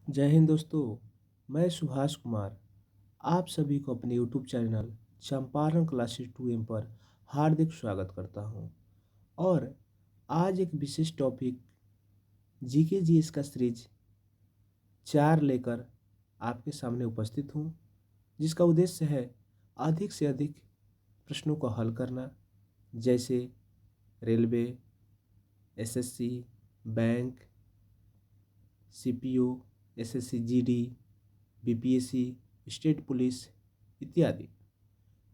जय हिंद दोस्तों। मैं सुभाष कुमार आप सभी को अपने YouTube channel Champaran classes 2M पर हार्दिक स्वागत करता हूं। और आज एक विशेष टॉपिक जीके जीएस का सीरीज 4 लेकर आपके सामने उपस्थित हूं, जिसका उद्देश्य है अधिक से अधिक प्रश्नों को हल करना, जैसे railway, SSC, bank, CPO, SSC GD, BPSC, state police इत्यादि।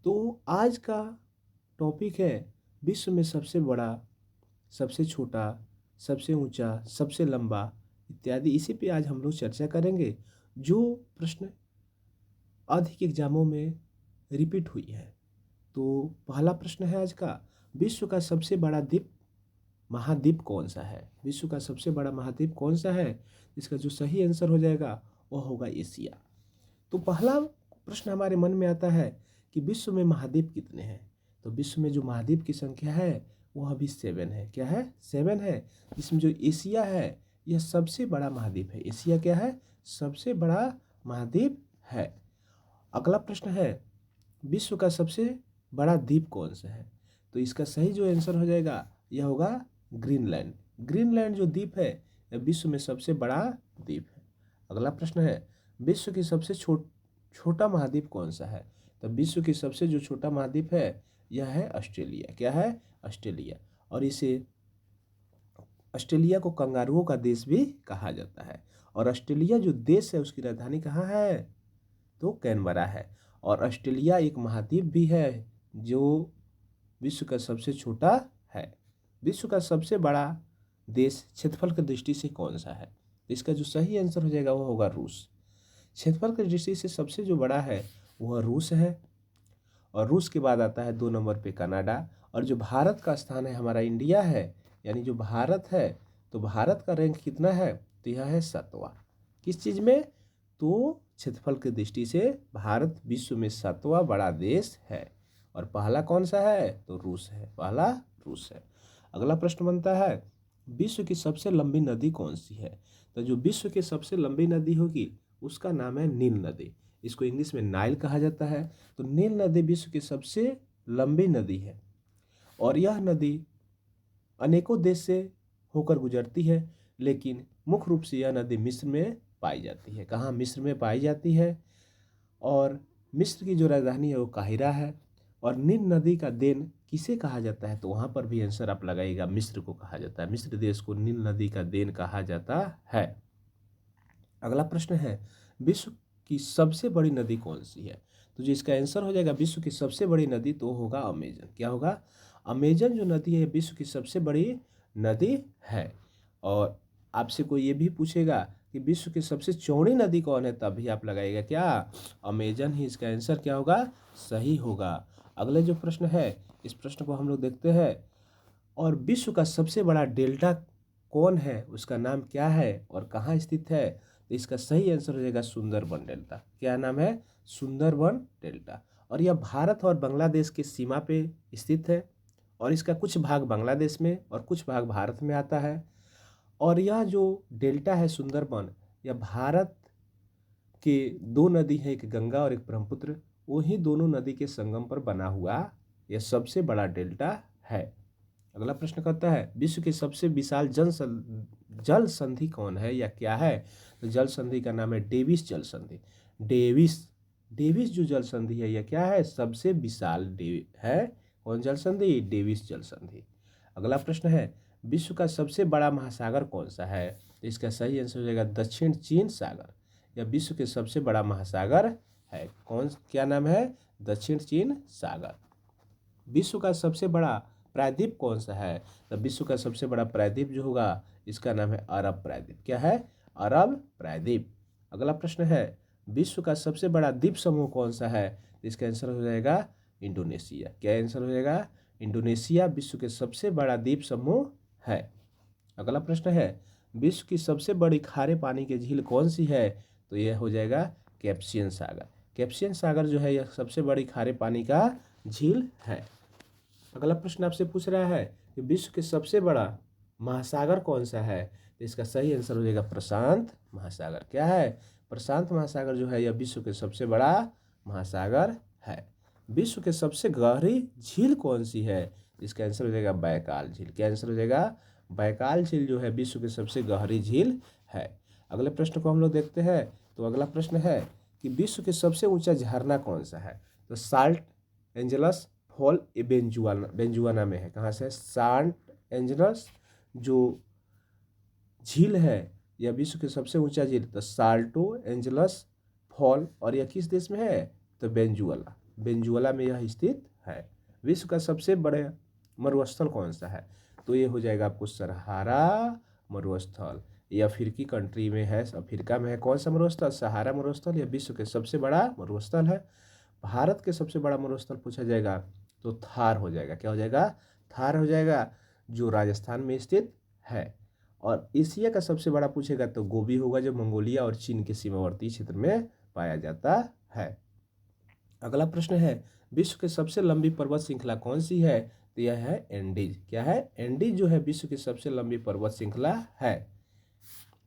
तो आज का टॉपिक है विश्व में सबसे बड़ा, सबसे छोटा, सबसे ऊंचा, सबसे लंबा इत्यादि। इसी पे आज हम लोग चर्चा करेंगे, जो प्रश्न अधिक एग्जामों में रिपीट हुई है। तो पहला प्रश्न है आज का, विश्व का सबसे बड़ा द्वीप महाद्वीप कौन सा है? विश्व का सबसे बड़ा महाद्वीप कौन सा है? इसका जो सही आंसर हो जाएगा वह होगा एशिया। तो पहला प्रश्न हमारे मन में आता है कि विश्व में महाद्वीप कितने हैं? तो विश्व में जो महाद्वीप की संख्या है वह अभी 7 है। क्या है? 7 है। जिसमें जो एशिया है यह सबसे बड़ा महाद्वीप है। एशिया क्या है? सबसे बड़ा महाद्वीप है। अगला प्रश्न है, विश्व का सबसे बड़ा द्वीप कौन सा है? तो इसका सही जो आंसर हो जाएगा यह होगा ग्रीनलैंड। ग्रीनलैंड जो द्वीप है यह विश्व में सबसे बड़ा द्वीप है। अगला प्रश्न है, विश्व की सबसे छोटा महाद्वीप कौन सा है? तो विश्व की सबसे जो छोटा महाद्वीप है यह है ऑस्ट्रेलिया। क्या है? ऑस्ट्रेलिया। और इसे ऑस्ट्रेलिया को कंगारुओं का देश भी कहा जाता है। और ऑस्ट्रेलिया जो देश है उसकी राजधानी कहाँ है? तो कैनबरा है। और ऑस्ट्रेलिया एक महाद्वीप भी है जो विश्व का सबसे छोटा है। विश्व का सबसे बड़ा देश क्षेत्रफल की दृष्टि से कौन सा है? इसका जो सही आंसर हो जाएगा वो होगा रूस। क्षेत्रफल की दृष्टि से सबसे जो बड़ा है वह रूस है। और रूस के बाद आता है 2 नंबर पे कनाडा। और जो भारत का स्थान है हमारा इंडिया है, यानी जो भारत है, तो भारत का रैंक कितना है? तो यह है 7वां। किस चीज़ में? तो क्षेत्रफल की दृष्टि से भारत विश्व में 7वां बड़ा देश है। और पहला कौन सा है? तो रूस है। पहला रूस है। अगला प्रश्न बनता है, विश्व की सबसे लंबी नदी कौन सी है? तो जो विश्व की सबसे लंबी नदी होगी उसका नाम है नील नदी। इसको इंग्लिश में नाइल कहा जाता है। तो नील नदी विश्व की सबसे लंबी नदी है। और यह नदी अनेकों देश से होकर गुजरती है, लेकिन मुख्य रूप से यह नदी मिस्र में पाई जाती है। कहाँ? मिस्र में पाई जाती है। और मिस्र की जो राजधानी है वो काहिरा है। और नील नदी का देन किसे कहा जाता है? तो वहाँ पर भी आंसर आप लगाइएगा, मिस्र को कहा जाता है। मिस्र देश को नील नदी का देन कहा जाता है। अगला प्रश्न है, विश्व की सबसे बड़ी नदी कौन सी है? तो जो इसका आंसर हो जाएगा विश्व की सबसे बड़ी नदी तो होगा अमेजन। क्या होगा? अमेजन जो नदी है विश्व की सबसे बड़ी नदी है। और आपसे कोई ये भी पूछेगा कि विश्व की सबसे चौड़ी नदी कौन है, तभी आप लगाइएगा क्या? अमेजन ही इसका आंसर क्या होगा? सही होगा। अगले जो प्रश्न है इस प्रश्न को हम लोग देखते हैं। और विश्व का सबसे बड़ा डेल्टा कौन है? उसका नाम क्या है और कहाँ स्थित है? तो इसका सही आंसर हो जाएगा सुंदरबन डेल्टा। क्या नाम है? सुंदरबन डेल्टा। और यह भारत और बांग्लादेश की सीमा पे स्थित है। और इसका कुछ भाग बांग्लादेश में और कुछ भाग भारत में आता है। और यह जो डेल्टा है सुंदरबन, यह भारत के 2 नदी है, एक गंगा और एक ब्रह्मपुत्र, वही दोनों नदी के संगम पर बना हुआ यह सबसे बड़ा डेल्टा है। अगला प्रश्न कहता है, विश्व की सबसे विशाल जल संधि कौन है या क्या है? तो जल संधि का नाम है डेविस जल संधि। डेविस डेविस जो जल संधि है यह क्या है? सबसे विशाल है। कौन जल संधि? डेविस जल संधि। अगला प्रश्न है, विश्व का सबसे बड़ा महासागर कौन सा है? तो इसका सही आंसर हो जाएगा दक्षिण चीन सागर। यह विश्व के सबसे बड़ा महासागर है। क्या नाम है? दक्षिण चीन सागर। विश्व का सबसे बड़ा प्रायद्वीप कौन सा है? तो विश्व का सबसे बड़ा प्रायद्वीप जो होगा इसका नाम है अरब प्रायद्वीप। क्या है? अरब प्रायद्वीप। अगला प्रश्न है, विश्व का सबसे बड़ा द्वीप समूह कौन सा है? इसका आंसर हो जाएगा इंडोनेशिया। क्या आंसर हो जाएगा? इंडोनेशिया विश्व के सबसे बड़ा द्वीप समूह है। अगला प्रश्न है, विश्व की सबसे बड़ी खारे पानी की झील कौन सी है? तो यह हो जाएगा कैप्सियन सागर। कैप्सियन सागर जो है यह सबसे बड़ी खारे पानी का झील है। अगला प्रश्न आपसे पूछ रहा है कि विश्व के सबसे बड़ा महासागर कौन सा है? तो इसका सही आंसर हो जाएगा प्रशांत महासागर। क्या है? प्रशांत महासागर जो है यह विश्व के सबसे बड़ा महासागर है। विश्व के सबसे गहरी झील कौन सी है? इसका आंसर हो जाएगा बैकाल झील। क्या आंसर हो जाएगा? बैकाल झील जो है विश्व की सबसे गहरी झील है। अगले प्रश्न को हम लोग देखते हैं। तो अगला प्रश्न है कि विश्व के सबसे ऊंचा झरना कौन सा है? तो साल्ट एंजलस फॉल बेंजुआना में है। कहाँ से? साल्ट एंजलस जो झील है यह विश्व के सबसे ऊंचा झील तो साल्टो एंजलस फॉल, और यह किस देश में है? तो बेंजुएला में यह स्थित है। विश्व का सबसे बड़ा मरुस्थल कौन सा है? तो ये हो जाएगा आपको सहारा मरुस्थल। यह अफ्रीकी कंट्री में है, अफ्रीका में है। कौन सा मरुस्थल? सहारा मरुस्थल। यह विश्व के सबसे बड़ा मरुस्थल है। भारत के सबसे बड़ा मरुस्थल पूछा जाएगा तो थार हो जाएगा। क्या हो जाएगा? थार हो जाएगा, जो राजस्थान में स्थित है। और एशिया का सबसे बड़ा पूछेगा तो गोबी होगा, जो मंगोलिया और चीन के सीमावर्ती क्षेत्र में पाया जाता है। अगला प्रश्न है, विश्व की सबसे लंबी पर्वत श्रृंखला कौन सी है? तो यह है एंडीज। क्या है? एंडीज जो है विश्व की सबसे लंबी पर्वत श्रृंखला है।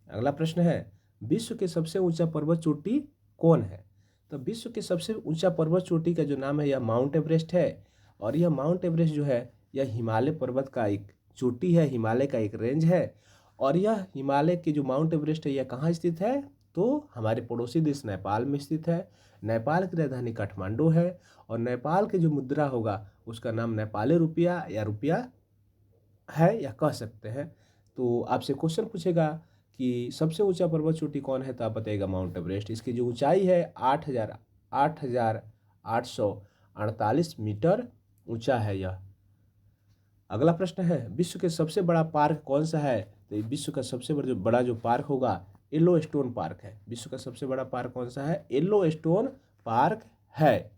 अगला प्रश्न है, विश्व के सबसे ऊंचा पर्वत चोटी कौन है? तो विश्व के सबसे ऊंचा पर्वत चोटी का जो नाम है यह माउंट एवरेस्ट है। और यह माउंट एवरेस्ट जो है यह हिमालय पर्वत का एक चोटी है, हिमालय का एक रेंज है। और यह हिमालय के जो माउंट एवरेस्ट है यह कहाँ स्थित है? तो हमारे पड़ोसी देश नेपाल में स्थित है। नेपाल की राजधानी काठमांडू है। और नेपाल की जो मुद्रा होगा उसका नाम नेपाली रुपया या रुपया है, या कह सकते हैं। तो आपसे क्वेश्चन पूछेगा कि सबसे ऊंचा पर्वत चोटी कौन है, तो आप बताइएगा माउंट एवरेस्ट। इसकी जो ऊंचाई है 8,848 मीटर ऊंचा है यह। अगला प्रश्न है, विश्व के सबसे बड़ा पार्क कौन सा है? तो विश्व का सबसे बड़ा जो पार्क होगा येलो स्टोन पार्क है। विश्व का सबसे बड़ा पार्क कौन सा है? येलो स्टोन पार्क है।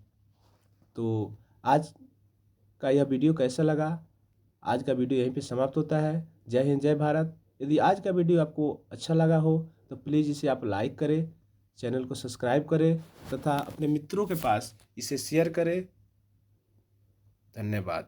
तो आज का यह वीडियो कैसा लगा? आज का वीडियो यहीं पे समाप्त होता है। जय हिंद, जय भारत। यदि आज का वीडियो आपको अच्छा लगा हो तो प्लीज़ इसे आप लाइक करें, चैनल को सब्सक्राइब करें तथा अपने मित्रों के पास इसे शेयर करें। धन्यवाद।